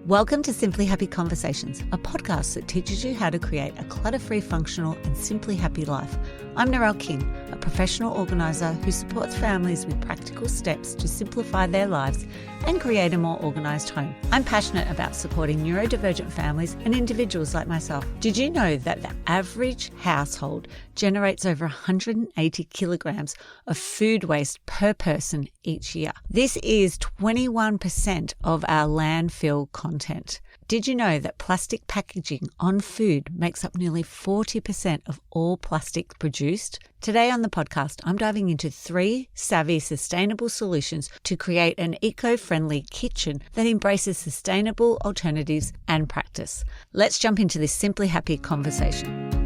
Welcome to Simply Happy Conversations, a podcast that teaches you how to create a clutter-free, functional and simply happy life. I'm Narelle King, a professional organiser who supports families with practical steps to simplify their lives and create a more organised home. I'm passionate about supporting neurodivergent families and individuals like myself. Did you know that the average household generates over 180 kilograms of food waste per person each year? This is 21% of our landfill content. Did you know that plastic packaging on food makes up nearly 40% of all plastic produced? Today on the podcast, I'm diving into 3 savvy, sustainable solutions to create an eco-friendly kitchen that embraces sustainable alternatives and practice. Let's jump into this Simply Happy conversation.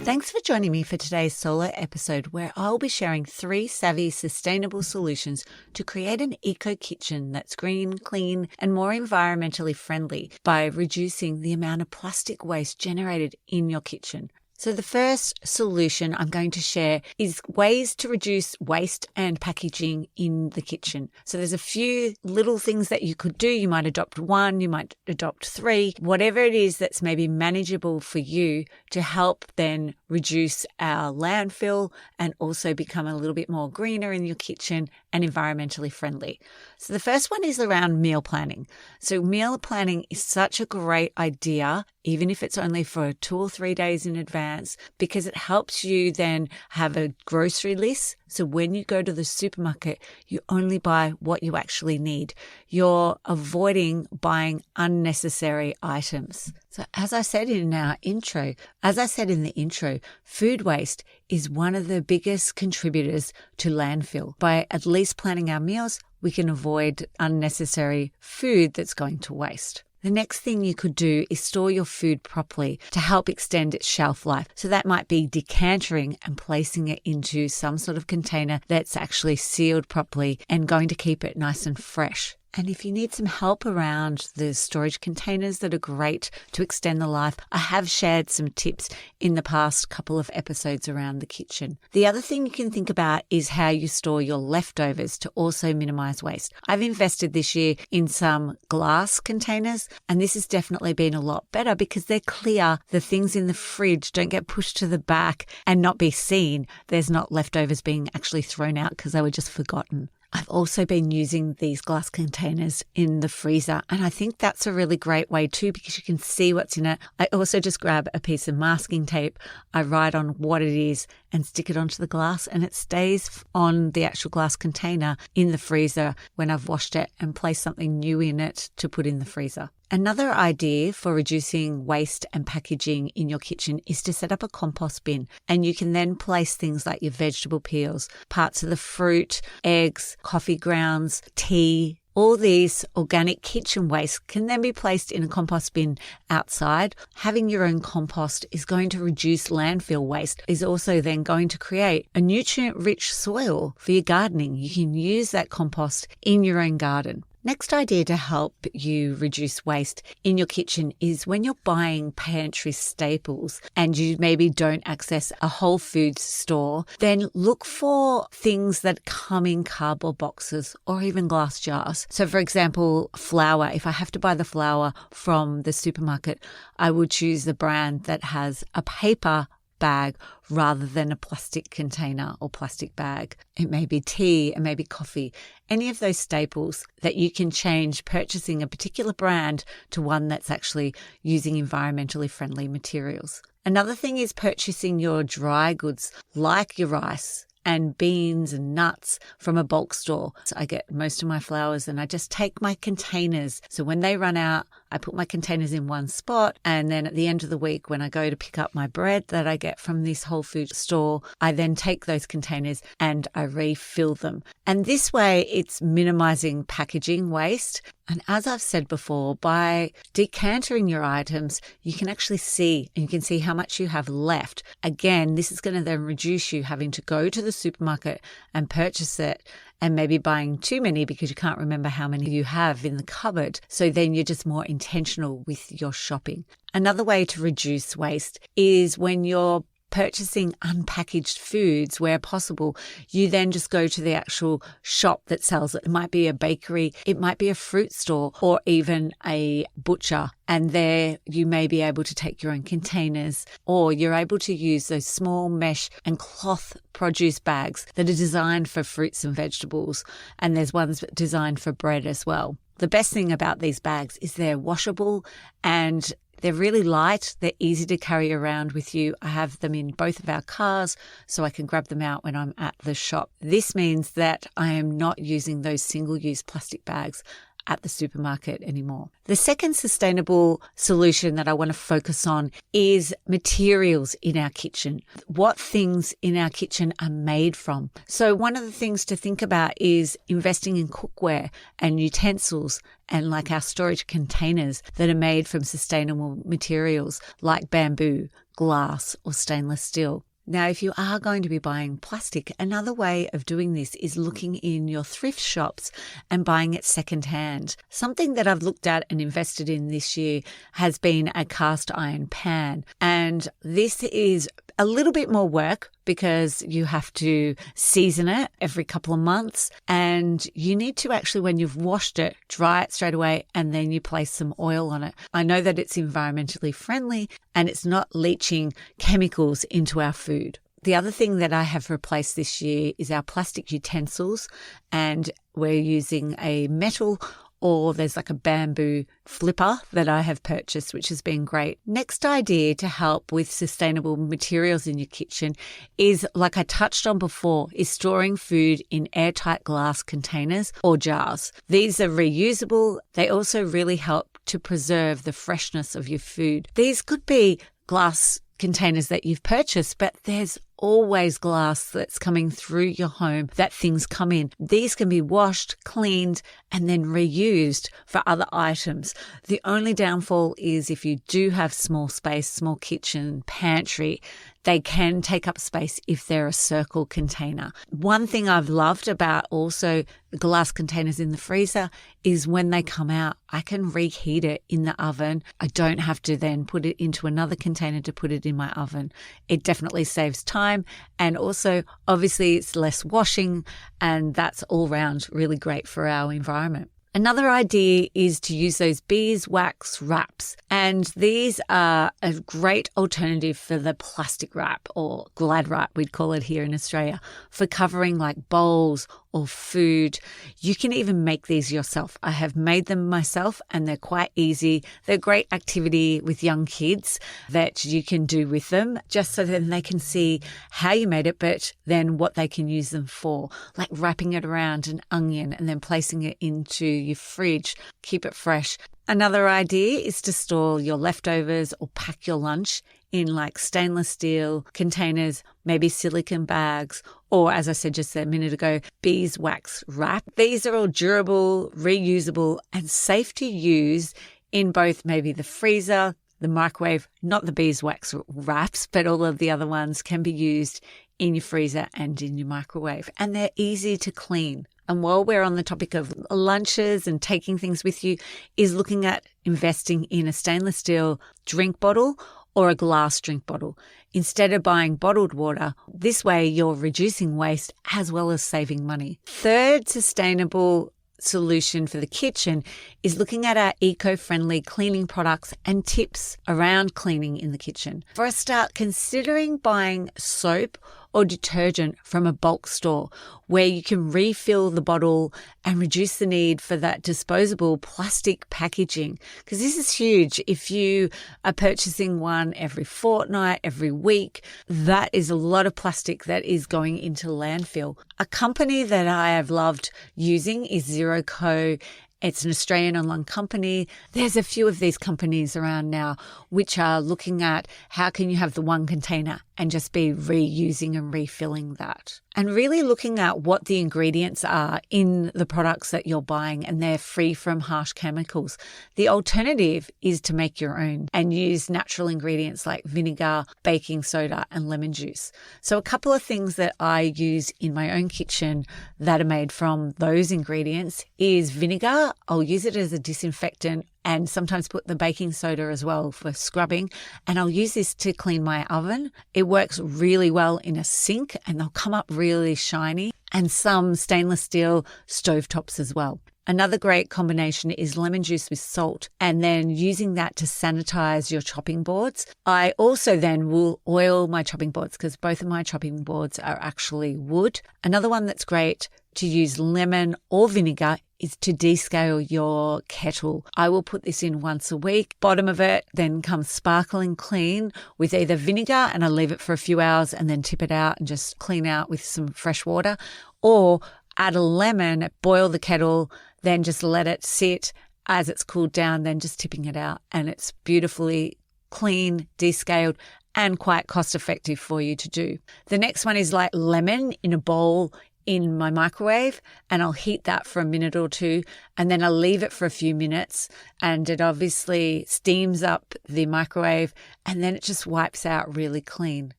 Thanks for joining me for today's solo episode where I'll be sharing 3 savvy, sustainable solutions to create an eco-kitchen that's green, clean, and more environmentally friendly by reducing the amount of plastic waste generated in your kitchen. So the first solution I'm going to share is ways to reduce waste and packaging in the kitchen. So there's a few little things that you could do. You might adopt 1, you might adopt 3, whatever it is that's maybe manageable for you to help then reduce our landfill and also become a little bit more greener in your kitchen and environmentally friendly. So the first one is around meal planning. So meal planning is such a great idea, even if it's only for 2 or 3 days in advance, because it helps you then have a grocery list. So when you go to the supermarket, you only buy what you actually need. You're avoiding buying unnecessary items. So as I said in the intro, food waste is one of the biggest contributors to landfill. By at least planning our meals, we can avoid unnecessary food that's going to waste. The next thing you could do is store your food properly to help extend its shelf life. So that might be decantering and placing it into some sort of container that's actually sealed properly and going to keep it nice and fresh. And if you need some help around the storage containers that are great to extend the life, I have shared some tips in the past couple of episodes around the kitchen. The other thing you can think about is how you store your leftovers to also minimize waste. I've invested this year in some glass containers, and this has definitely been a lot better because they're clear. The things in the fridge don't get pushed to the back and not be seen. There's not leftovers being actually thrown out because they were just forgotten. I've also been using these glass containers in the freezer, and I think that's a really great way too because you can see what's in it. I also just grab a piece of masking tape, I write on what it is and stick it onto the glass, and it stays on the actual glass container in the freezer when I've washed it and placed something new in it to put in the freezer. Another idea for reducing waste and packaging in your kitchen is to set up a compost bin, and you can then place things like your vegetable peels, parts of the fruit, eggs, coffee grounds, tea. All these organic kitchen waste can then be placed in a compost bin outside. Having your own compost is going to reduce landfill waste, is also then going to create a nutrient-rich soil for your gardening. You can use that compost in your own garden. Next idea to help you reduce waste in your kitchen is when you're buying pantry staples and you maybe don't access a Whole Foods store, then look for things that come in cardboard boxes or even glass jars. So for example, flour, if I have to buy the flour from the supermarket, I would choose the brand that has a paper bag rather than a plastic container or plastic bag. It may be tea, it may be coffee, any of those staples that you can change purchasing a particular brand to one that's actually using environmentally friendly materials. Another thing is purchasing your dry goods like your rice and beans and nuts from a bulk store. So I get most of my flours and I just take my containers. So when they run out, I put my containers in one spot, and then at the end of the week when I go to pick up my bread that I get from this Whole Foods store, I then take those containers and I refill them. And this way it's minimizing packaging waste. And as I've said before, by decantering your items, you can actually see, and you can see how much you have left. Again, this is going to then reduce you having to go to the supermarket and purchase it and maybe buying too many because you can't remember how many you have in the cupboard. So then you're just more intentional with your shopping. Another way to reduce waste is when you're purchasing unpackaged foods where possible, you then just go to the actual shop that sells it. It might be a bakery, it might be a fruit store, or even a butcher. And there you may be able to take your own containers, or you're able to use those small mesh and cloth produce bags that are designed for fruits and vegetables. And there's ones designed for bread as well. The best thing about these bags is they're washable and they're really light. They're easy to carry around with you. I have them in both of our cars so I can grab them out when I'm at the shop. This means that I am not using those single-use plastic bags at the supermarket anymore. The second sustainable solution that I want to focus on is materials in our kitchen. What things in our kitchen are made from. So one of the things to think about is investing in cookware and utensils and like our storage containers that are made from sustainable materials like bamboo, glass, or stainless steel. Now, if you are going to be buying plastic, another way of doing this is looking in your thrift shops and buying it secondhand. Something that I've looked at and invested in this year has been a cast iron pan. And this is a little bit more work because you have to season it every couple of months, and you need to actually, when you've washed it, dry it straight away, and then you place some oil on it. I know that it's environmentally friendly and it's not leaching chemicals into our food. The other thing that I have replaced this year is our plastic utensils, and we're using a metal, or there's like a bamboo flipper that I have purchased, which has been great. Next idea to help with sustainable materials in your kitchen is, like I touched on before, is storing food in airtight glass containers or jars. These are reusable. They also really help to preserve the freshness of your food. These could be glass containers that you've purchased, but there's always glass that's coming through your home that things come in. These can be washed, cleaned, and then reused for other items. The only downfall is if you do have small space, small kitchen, pantry, they can take up space if they're a circle container. One thing I've loved about also the glass containers in the freezer is when they come out, I can reheat it in the oven. I don't have to then put it into another container to put it in my oven. It definitely saves time, and also obviously it's less washing, and that's all round really great for our environment. Another idea is to use those beeswax wraps, and these are a great alternative for the plastic wrap, or Glad wrap we'd call it here in Australia, for covering like bowls or food. You can even make these yourself. I have made them myself and they're quite easy. They're a great activity with young kids that you can do with them, just so then they can see how you made it, but then what they can use them for, like wrapping it around an onion and then placing it into your fridge. Keep it fresh. Another idea is to store your leftovers or pack your lunch in like stainless steel containers, maybe silicone bags, or as I said just a minute ago, beeswax wrap. These are all durable, reusable, and safe to use in both maybe the freezer, the microwave, not the beeswax wraps, but all of the other ones can be used in your freezer and in your microwave. And they're easy to clean. And while we're on the topic of lunches and taking things with you, is looking at investing in a stainless steel drink bottle or a glass drink bottle. Instead of buying bottled water, this way you're reducing waste as well as saving money. Third sustainable solution for the kitchen is looking at our eco-friendly cleaning products and tips around cleaning in the kitchen. For a start, considering buying soap or detergent from a bulk store where you can refill the bottle and reduce the need for that disposable plastic packaging. Because this is huge. If you are purchasing one every fortnight, every week, that is a lot of plastic that is going into landfill. A company that I have loved using is Zero Co. It's an Australian online company. There's a few of these companies around now which are looking at how can you have the one container and just be reusing and refilling that. And really looking at what the ingredients are in the products that you're buying, and they're free from harsh chemicals. The alternative is to make your own and use natural ingredients like vinegar, baking soda, and lemon juice. So a couple of things that I use in my own kitchen that are made from those ingredients is vinegar. vinegar, I'll use it as a disinfectant and sometimes put the baking soda as well for scrubbing. And I'll use this to clean my oven. It works really well in a sink and they'll come up really shiny, and some stainless steel stovetops as well. Another great combination is lemon juice with salt and then using that to sanitize your chopping boards. I also then will oil my chopping boards because both of my chopping boards are actually wood. Another one that's great to use lemon or vinegar is to descale your kettle. I will put this in once a week. Bottom of it then comes sparkling clean with either vinegar, and I leave it for a few hours and then tip it out and just clean out with some fresh water, or add a lemon, boil the kettle, then just let it sit as it's cooled down, then just tipping it out. And it's beautifully clean, descaled, and quite cost effective for you to do. The next one is like lemon in a bowl in my microwave, and I'll heat that for a minute or two, and then I'll leave it for a few minutes, and it obviously steams up the microwave, and then it just wipes out really clean.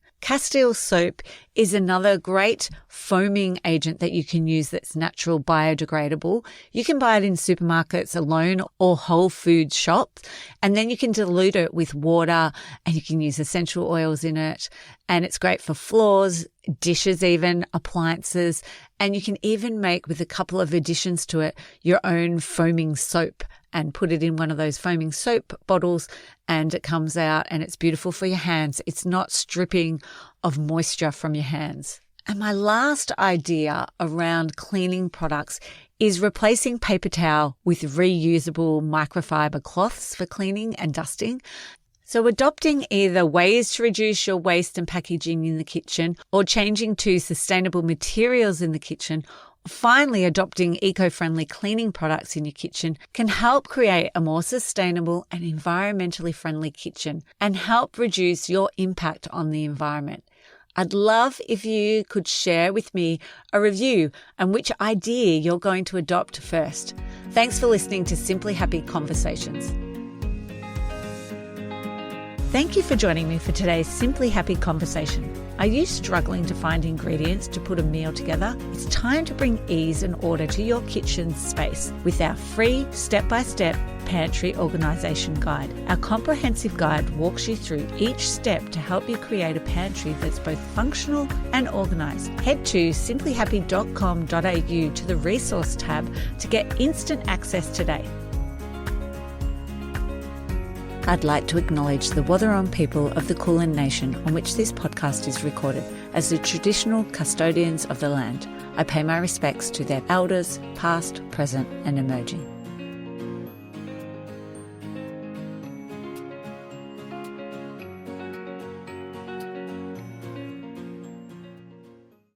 Castile soap is another great foaming agent that you can use that's natural, biodegradable. You can buy it in supermarkets alone or Whole Foods shops, and then you can dilute it with water and you can use essential oils in it. And it's great for floors, dishes even, appliances, and you can even make, with a couple of additions to it, your own foaming soap and put it in one of those foaming soap bottles, and it comes out and it's beautiful for your hands. It's not stripping of moisture from your hands. And my last idea around cleaning products is replacing paper towel with reusable microfiber cloths for cleaning and dusting. So adopting either ways to reduce your waste and packaging in the kitchen, or changing to sustainable materials in the kitchen, finally adopting eco-friendly cleaning products in your kitchen can help create a more sustainable and environmentally friendly kitchen and help reduce your impact on the environment. I'd love if you could share with me a review and which idea you're going to adopt first. Thanks for listening to Simply Happy Conversations. Thank you for joining me for today's Simply Happy Conversation. Are you struggling to find ingredients to put a meal together? It's time to bring ease and order to your kitchen space with our free step-by-step pantry organisation guide. Our comprehensive guide walks you through each step to help you create a pantry that's both functional and organised. Head to simplyhappy.com.au to the resource tab to get instant access today. I'd like to acknowledge the Wathaurong people of the Kulin Nation on which this podcast is recorded as the traditional custodians of the land. I pay my respects to their elders, past, present and emerging.